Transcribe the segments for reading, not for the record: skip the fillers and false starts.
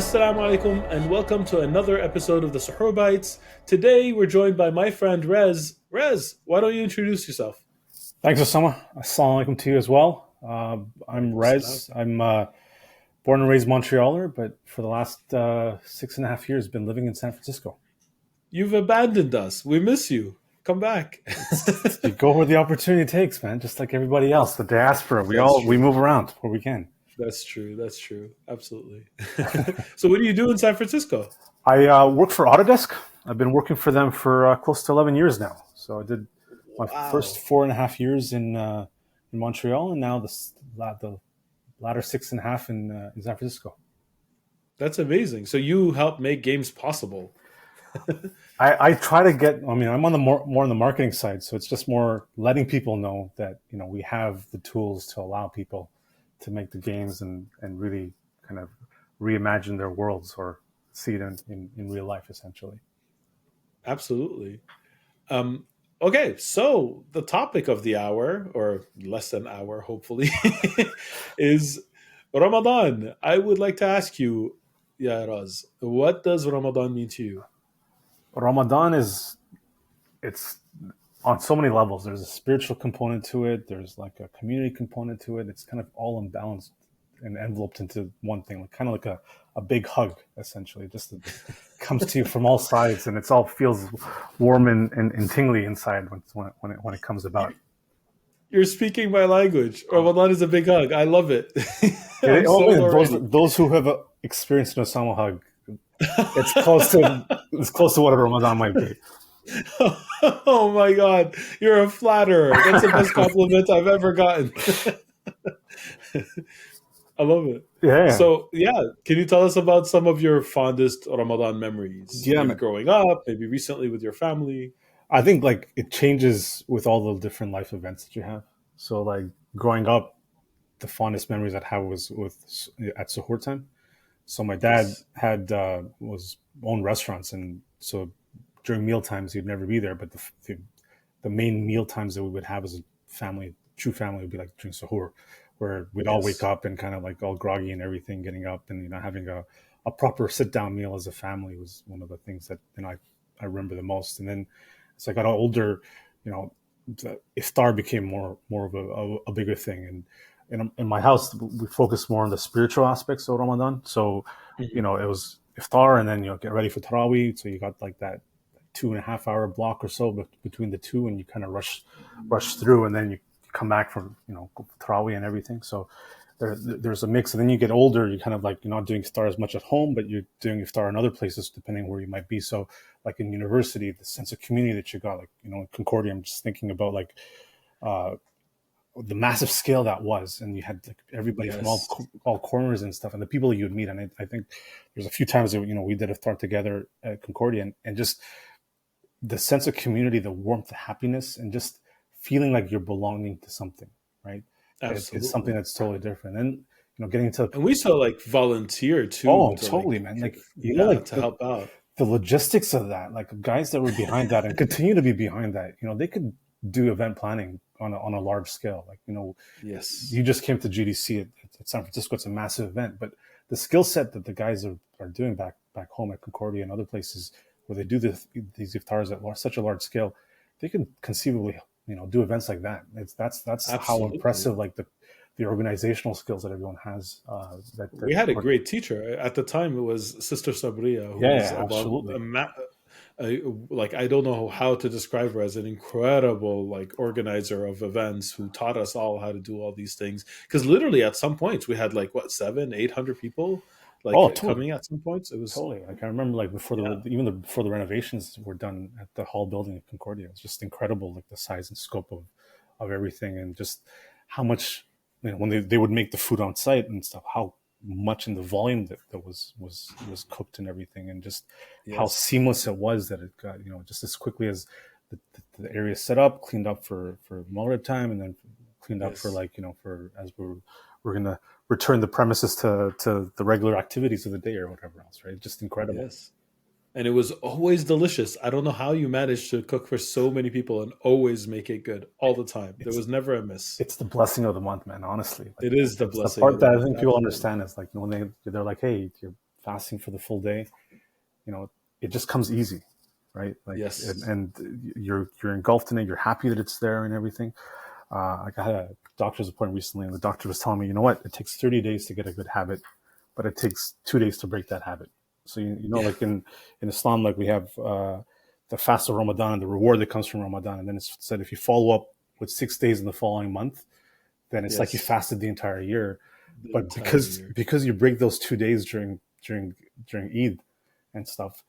Assalamu alaikum and welcome to another episode of the Suhoor Bites. Today we're joined by my friend Rez. Rez, why don't you introduce yourself? Thanks, Osama. Assalamu alaikum to you as well. I'm Alaikum salam. Rez. I'm born and raised Montrealer, but for the last 6.5 years, been living in San Francisco. You've abandoned us. We miss you. Come back. You go where the opportunity takes, man. Just like everybody else, the diaspora. We That's all we true. move around where we can. That's true. That's true. Absolutely. So what do you do in San Francisco? I work for Autodesk. I've been working for them for close to 11 years now. So I did my first Wow. 4.5 years in Montreal, and now the latter 6.5 in San Francisco. That's amazing. So you help make games possible. I try to get. I mean, I'm on the more on the marketing side, so it's just more letting people know that we have the tools to allow people to make the games and really kind of reimagine their worlds or see it in real life, essentially. Absolutely. Um, okay, so the topic of the hour, or less than hour, hopefully, is Ramadan. I would like to ask you, Ya Raz, what does Ramadan mean to you? Ramadan is it's on so many levels. There's a spiritual component to it. There's like a community component to it. It's kind of all imbalanced and enveloped into one thing, like kind of like a big hug, essentially. Just it comes to you from all sides, and it's all feels warm and tingly inside when it comes about. You're speaking my language. Ramadan is a big hug. I love it. I'm Oh, sold yeah, already. those who have experienced an Osama hug, it's close to what a Ramadan might be. Oh my God, you're a flatterer. That's the best compliment I've ever gotten. I love it. Yeah, So, yeah, can you tell us about some of your fondest Ramadan memories? yeah, Maybe man. growing up, maybe recently with your family. I think like it changes with all the different life events that you have. So like growing up, the fondest memories I have was with at Suhoor time. So my dad Yes. had was owned restaurants, and so during meal times he'd never be there. But the main meal times that we would have as a family, true family, would be like during Suhoor, where we'd all wake Yes. up and kind of like all groggy and everything, getting up and having a proper sit down meal as a family was one of the things that I remember the most. And then as I got older, you know, the iftar became more of a bigger thing. And in my house, we focus more on the spiritual aspects of Ramadan. So, Mhm. it was iftar and then, get ready for Taraweeh. So you got like that 2.5 hour block or so between the two, and you kind of rush through, and then you come back from, Taraweeh and everything. So there's a mix. And then you get older, you kind of like, you're not doing iftar as much at home, but you're doing iftar in other places, depending where you might be. So like in university, the sense of community that you got, like, in Concordia, I'm just thinking about like, uh, the massive scale that was, and you had like everybody from Yes. all corners and stuff, and the people you would meet. And I think there's a few times that we did a start together at Concordia, and just the sense of community, the warmth, the happiness, and just feeling like you're belonging to something, right? It's something Absolutely. that's totally different. And getting to And we still like volunteer too oh, to like, totally, man. Like yeah, like to help out. the logistics of that, like guys that were behind that and continue to be behind that, they could do event planning on a large scale. Like, Yes. you just came to GDC at San Francisco. It's a massive event, but the skill set that the guys are doing back home at Concordia and other places where they do these iftars at such a large scale, they can conceivably do events like that. That's how Absolutely. impressive, like the organizational skills that everyone has. That We had a great teacher at the time. It was Sister Sabria, who Yeah, was yeah, about absolutely. like I don't know how to describe her as an incredible like organizer of events who taught us all how to do all these things. Because literally at some points we had like what 700-800 people like Oh, totally. coming at some points. It was Totally. Like I remember, like yeah. before the renovations were done at the hall building at Concordia, it was just incredible, like the size and scope of everything, and just how much, when they would make the food on site and stuff, how much in the volume that was cooked and everything, and just how Yes. seamless it was that it got, just as quickly as the area set up, cleaned up for Maghrib time, and then cleaned up for, Yes. like, for as we're gonna return the premises to the regular activities of the day or whatever else, right? Just incredible. Yes. And it was always delicious. I don't know how you managed to cook for so many people and always make it good all the time. There It's was never a miss. it's the blessing of the month, man. Honestly, like It is the it's the blessing of part the that I month. think people Absolutely. understand is like when they're like, hey, fasting for the full day, you know, it just comes easy, right? Like, Yes. and you're engulfed in it. You're happy that it's there and everything. Like I had a doctor's appointment recently, and the doctor was telling me, you know what? It takes 30 days to get a good habit, but it takes 2 days to break that habit. So you know, Yeah. like in Islam, like we have the fast of Ramadan and the reward that comes from Ramadan, and then it's said if you follow up with 6 days in the following month, then it's like you Yes. fasted the entire year. The But entire because year. you break those 2 days during Eid and stuff,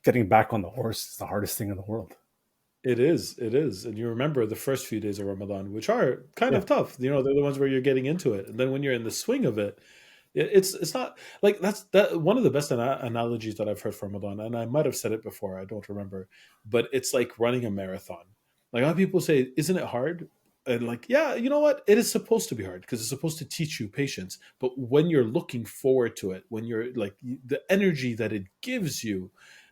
getting back on the horse is the hardest thing in the world. It is. It is. And you remember the first few days of Ramadan, which are kind Yeah, of tough. You know, they're the ones where you're getting into it. And then when you're in the swing of it, it's not like that one of the best analogies that I've heard from Ramadan, and I might have said it before, I don't remember, but it's like running a marathon. Like a lot of people say, isn't it hard? And like, yeah, you know what? It is supposed to be hard because it's supposed to teach you patience. But when you're looking forward to it, when you're like the energy that it gives you,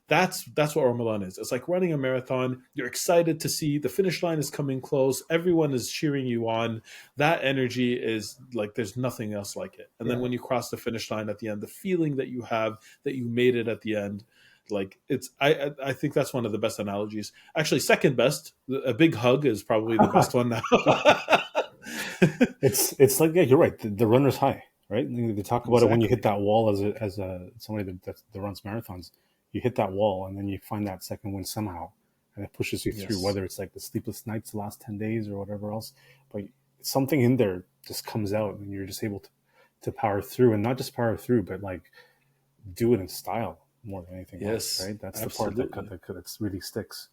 that's what Ramadan is. It's like running a marathon. You're excited to see the finish line is coming close. Everyone is cheering you on. That energy is like there's nothing else like it. And then yeah. when you cross the finish line at the end, the feeling that you have that you made it at the end, like it's I think that's one of the best analogies. Actually, second best, a big hug is probably the best one now. It's like, yeah, you're right. The runner's high, right? They talk about it when you hit Exactly. that wall as a somebody that runs marathons. You hit that wall and then you find that second win somehow, and it pushes you through. Yes. Whether it's like the sleepless nights, the last 10 days, or whatever else, but something in there just comes out, and you're just able to power through, and not just power through, but like do it in style more than anything else, Yes. right? That's the part Absolutely. that really sticks.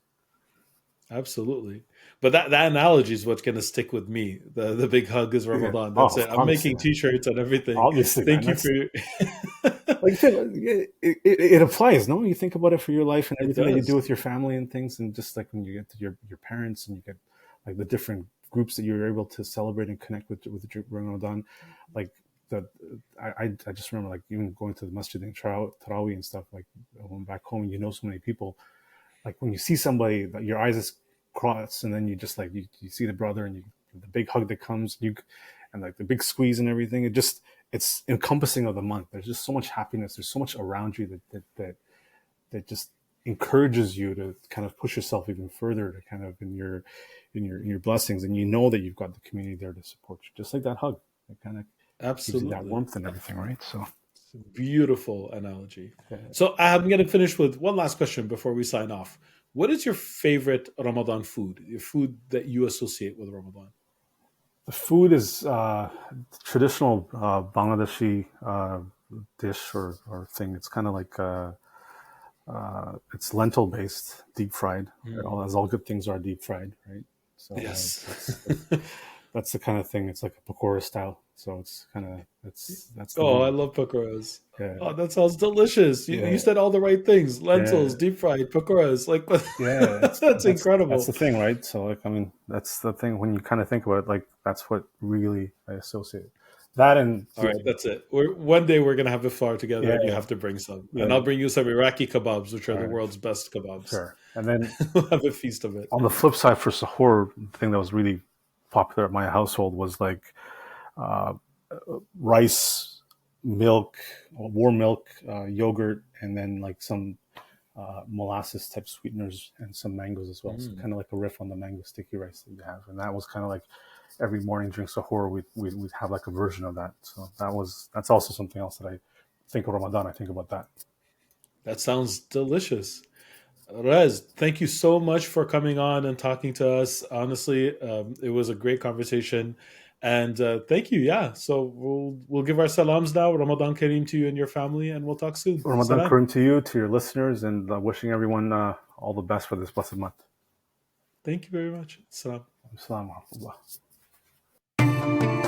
Absolutely. But that analogy is what's going to stick with me. The big hug is Yeah. Ramadan. Oh, That's it. I'm obviously, making man. t-shirts and everything. Obviously, man. Thank you That's for your like you said, it applies. No, you think about it for your life and It everything that you do does. with your family and things, and just like when you get to your parents and you get like the different groups that you're able to celebrate and connect with during Ramadan, like the I just remember like even going to the masjid and Tarawih and stuff. Like when back home, you know so many people. Like when you see somebody, that your eyes just cross, and then you just like you see the brother, and you the big hug that comes, and like the big squeeze and everything. It's encompassing of the month. There's just so much happiness. There's so much around you that just encourages you to kind of push yourself even further to kind of in your blessings, and you know that you've got the community there to support you, just like that hug. It kind of gives you that Absolutely. warmth and everything, right? So It's a beautiful analogy. yeah. So I'm going to finish with one last question before we sign off. What is your favorite Ramadan food? Your food that you associate with Ramadan? The food is traditional Bangladeshi dish or thing. It's kind of like it's lentil based, deep fried. Mm. As all good things are deep fried, right? So Yes. that's the kind of thing. It's like a pakora style. So it's kind of that's the Oh, I one. love pakoras. Yeah, Oh, that sounds delicious. You yeah, said all the right things. yeah, Lentils, deep fried, pakoras. Like yeah. that's That's incredible. the thing, right? So like, I mean, that's the thing when you kind of think about it. Like that's what really I associate that and All right, that's it. One day we're gonna have a flour together, and you yeah, have to bring some, and yeah. I'll bring you some Iraqi kebabs, which are All the right, world's best kebabs. sure. And then We'll have a feast of it. on the flip side, for Suhoor, the thing that was really popular at my household was like uh, rice, milk, warm milk, yogurt, and then like some molasses type sweeteners and some mangoes as well. So Mm. kind of like a riff on the mango sticky rice that you have. And that was kind of like every morning during Sahur, we'd have like a version of that. So that's also something else that I think of Ramadan. I think about that. That sounds delicious. Rez, thank you so much for coming on and talking to us. Honestly, it was a great conversation, and thank you. Yeah, so we'll give our salams now. Ramadan Kareem to you and your family, and we'll talk soon. Ramadan Salam. Kareem to you, to your listeners, and wishing everyone all the best for this blessed month. Thank you very much. Salam. Assalamu alaikum.